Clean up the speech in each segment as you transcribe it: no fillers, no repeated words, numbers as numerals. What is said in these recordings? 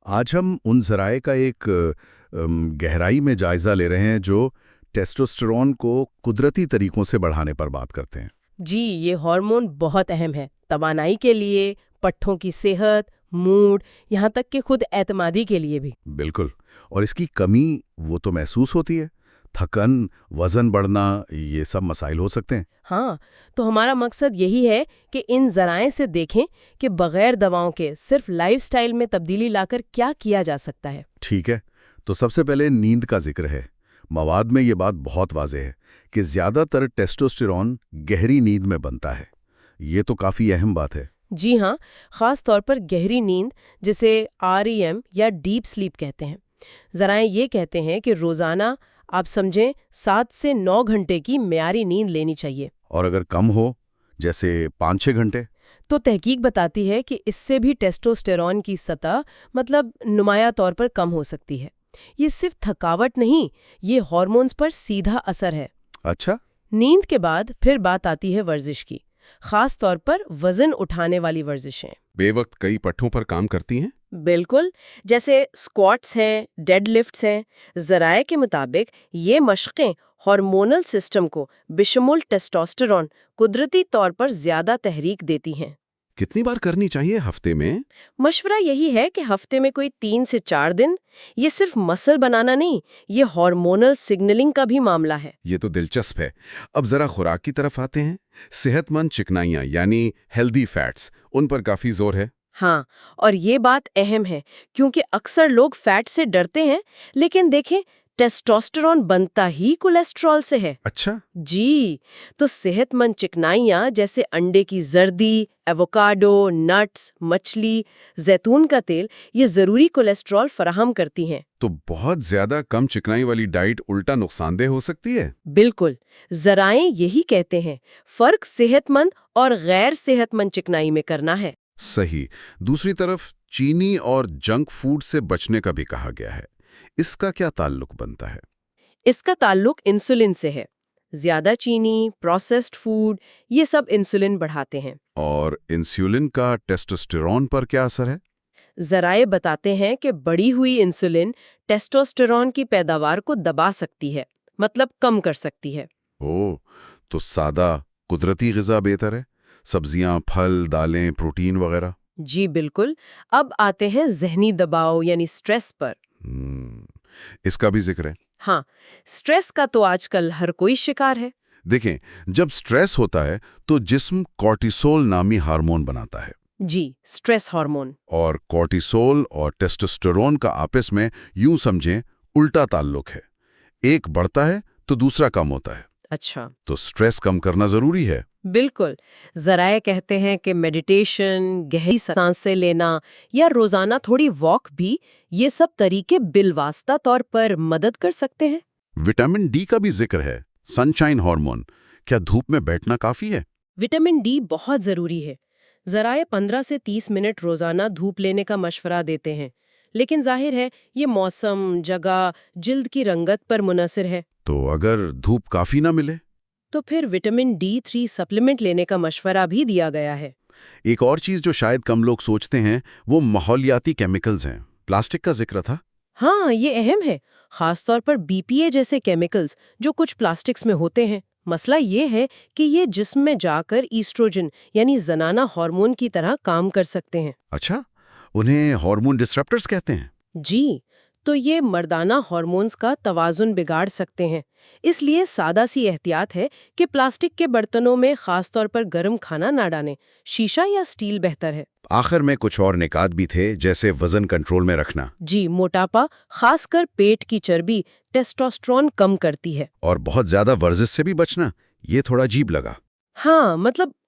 آج ہم ان ذرائع کا ایک گہرائی میں جائزہ لے رہے ہیں جو ٹیسٹوسٹیرون کو قدرتی طریقوں سے بڑھانے پر بات کرتے ہیں۔ جی، یہ ہارمون بہت اہم ہے توانائی کے لیے، پٹھوں کی صحت، موڈ، یہاں تک کہ خود اعتمادی کے لیے بھی۔ بالکل، اور اس کی کمی وہ تو محسوس ہوتی ہے، تھکن، وزن بڑھنا، یہ سب مسائل ہو سکتے ہیں۔ ہاں، تو ہمارا مقصد یہی ہے کہ ان ذرائع سے دیکھیں کہ بغیر دواؤں کے صرف لائف سٹائل میں تبدیلی لا کر کیا کیا جا سکتا ہے۔ ٹھیک ہے، تو سب سے پہلے نیند کا ذکر ہے۔ مواد میں یہ بات بہت واضح ہے کہ زیادہ تر ٹیسٹوسٹیرون گہری نیند میں بنتا ہے۔ یہ تو کافی اہم بات ہے۔ جی ہاں، خاص طور پر گہری نیند جسے REM یا ڈیپ سلیپ کہتے ہیں۔ ذرائع یہ کہتے ہیں کہ روزانہ آپ سمجھیں 7 سے 9 گھنٹے کی معیاری نیند لینی چاہیے۔ اور اگر کم ہو، جیسے 5-6 گھنٹے؟ تو تحقیق بتاتی ہے کہ اس سے بھی ٹیسٹوسٹیرون کی سطح نمایاں طور پر کم ہو سکتی ہے۔ یہ صرف تھکاوٹ نہیں، یہ ہارمونز پر سیدھا اثر ہے۔ اچھا۔ نیند کے بعد پھر بات آتی ہے ورزش کی، خاص طور پر وزن اٹھانے والی ورزشیں۔ بے وقت کئی پٹھوں پر کام کرتی ہیں؟ بالکل، جیسے اسکواٹس ہیں، ڈیڈ لفٹس ہیں۔ ذرائع کے مطابق یہ مشقیں ہارمونل سسٹم کو بشمول ٹیسٹوسٹیرون قدرتی طور پر زیادہ تحریک دیتی ہیں۔ کتنی بار کرنی چاہیے ہفتے میں؟ مشورہ یہی ہے کہ ہفتے میں کوئی 3 سے 4 دن۔ یہ صرف مسل بنانا نہیں، یہ ہارمونل سگنلنگ کا بھی معاملہ ہے۔ یہ تو دلچسپ ہے۔ اب ذرا خوراک کی طرف آتے ہیں۔ صحت مند چکنائیاں یعنی ہیلدی فیٹس، ان پر کافی زور ہے۔ ہاں، اور یہ بات اہم ہے کیونکہ اکثر لوگ فیٹ سے ڈرتے ہیں، لیکن دیکھیں ٹیسٹوسٹیرون بنتا ہی کولیسٹرول سے ہے۔ اچھا۔ جی، تو صحت مند چکنائیاں جیسے انڈے کی زردی، ایووکاڈو، نٹس، مچھلی، زیتون کا تیل، یہ ضروری کولیسٹرول فراہم کرتی ہیں۔ تو بہت زیادہ کم چکنائی والی ڈائٹ الٹا نقصان دہ ہو سکتی ہے؟ بالکل، ذرائع یہی کہتے ہیں، فرق صحت مند اور غیر صحت مند چکنائی میں کرنا ہے۔ صحیح۔ دوسری طرف چینی اور جنک فوڈ سے بچنے کا بھی کہا گیا ہے۔ اس کا کیا تعلق بنتا ہے؟ اس کا تعلق انسولین سے ہے۔ زیادہ چینی، پروسیسڈ فوڈ، یہ سب انسولین بڑھاتے ہیں۔ اور انسولین کا ٹیسٹوسٹیرون پر کیا اثر ہے؟ ذرائع بتاتے ہیں کہ بڑھی ہوئی انسولین ٹیسٹوسٹیرون کی پیداوار کو دبا سکتی ہے، کم کر سکتی ہے۔ تو سادہ قدرتی غذا بہتر ہے؟ سبزیاں، پھل، دالیں، پروٹین وغیرہ؟ جی بالکل۔ اب آتے ہیں ذہنی دباؤ یعنی سٹریس پر۔ اس کا بھی ذکر ہے؟ ہاں، سٹریس کا تو آج کل ہر کوئی شکار ہے۔ دیکھیں، جب سٹریس ہوتا ہے تو جسم کورٹیسول نامی ہارمون بناتا ہے۔ جی، سٹریس ہارمون۔ اور کورٹیسول اور ٹیسٹوسٹیرون کا آپس میں یوں سمجھیں الٹا تعلق ہے، ایک بڑھتا ہے تو دوسرا کم ہوتا ہے۔ اچھا، تو سٹریس کم کرنا ضروری ہے۔ بالکل۔ ذرائع کہتے ہیں کہ میڈیٹیشن، گہری سانسیں لینا یا روزانہ تھوڑی واک بھی، یہ سب طریقے بالواسطہ طور پر مدد کر سکتے ہیں۔ وٹامن ڈی کا بھی ذکر ہے، سنشائن ہارمون۔ کیا دھوپ میں بیٹھنا کافی ہے؟ وٹامن ڈی بہت ضروری ہے۔ ذرائع 15 سے 30 منٹ روزانہ دھوپ لینے کا مشورہ دیتے ہیں، لیکن ظاہر ہے یہ موسم، جگہ، جلد کی رنگت پر منحصر ہے۔ تو اگر دھوپ کافی نہ ملے؟ تو پھر وٹامن D3 سپلیمنٹ لینے کا مشورہ بھی دیا گیا ہے۔ ایک اور چیز جو شاید کم لوگ سوچتے ہیں وہ ماحولیاتی کیمیکلز ہیں۔ پلاسٹک کا ذکر تھا۔ ہاں، یہ اہم ہے، خاص طور پر BPA جیسے کیمیکلز جو کچھ پلاسٹکس میں ہوتے ہیں۔ مسئلہ یہ ہے کہ یہ جسم میں جا کر ایسٹروجن یعنی زنانہ ہارمون کی طرح کام کر سکتے ہیں۔ اچھا، انہیں ہارمون ڈسرپٹرز کہتے ہیں؟ جی، تو یہ مردانہ ہارمونز کا توازن بگاڑ سکتے ہیں۔ اس لیے سادہ سی احتیاط ہے کہ پلاسٹک کے برتنوں میں خاص طور پر گرم کھانا نہ ڈالیں، شیشہ یا سٹیل بہتر ہے۔ آخر میں کچھ اور نکات بھی تھے، جیسے وزن کنٹرول میں رکھنا۔ جی، موٹاپا، خاص کر پیٹ کی چربی، ٹیسٹوسٹیرون کم کرتی ہے۔ اور بہت زیادہ ورزش سے بھی بچنا، یہ تھوڑا عجیب لگا۔ ہاں،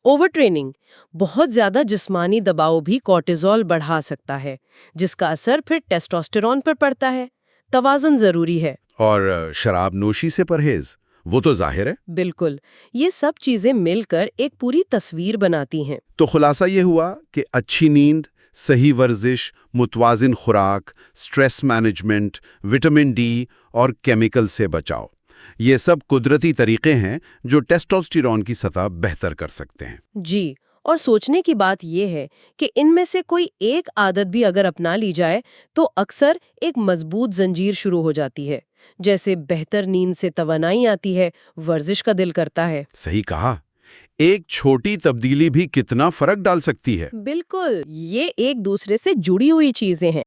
اوور ٹریننگ، بہت زیادہ جسمانی دباؤ بھی کورٹیزول بڑھا سکتا ہے، جس کا اثر پھر ٹیسٹوسٹیرون پر پڑتا ہے۔ توازن ضروری ہے۔ اور شراب نوشی سے پرہیز، وہ تو ظاہر ہے۔ بالکل، یہ سب چیزیں مل کر ایک پوری تصویر بناتی ہیں۔ تو خلاصہ یہ ہوا کہ اچھی نیند، صحیح ورزش، متوازن خوراک، سٹریس مینجمنٹ، وٹامن ڈی اور کیمیکل سے بچاؤ، یہ سب قدرتی طریقے ہیں جو ٹیسٹوسٹیرون کی سطح بہتر کر سکتے ہیں۔ جی، اور سوچنے کی بات یہ ہے کہ ان میں سے کوئی ایک عادت بھی اگر اپنا لی جائے تو اکثر ایک مضبوط زنجیر شروع ہو جاتی ہے. جیسے بہتر نیند سے توانائی آتی ہے، ورزش کا دل کرتا ہے. صحیح کہا. ایک چھوٹی تبدیلی بھی کتنا فرق ڈال سکتی ہے. بالکل، یہ ایک دوسرے سے جڑی ہوئی چیزیں ہیں.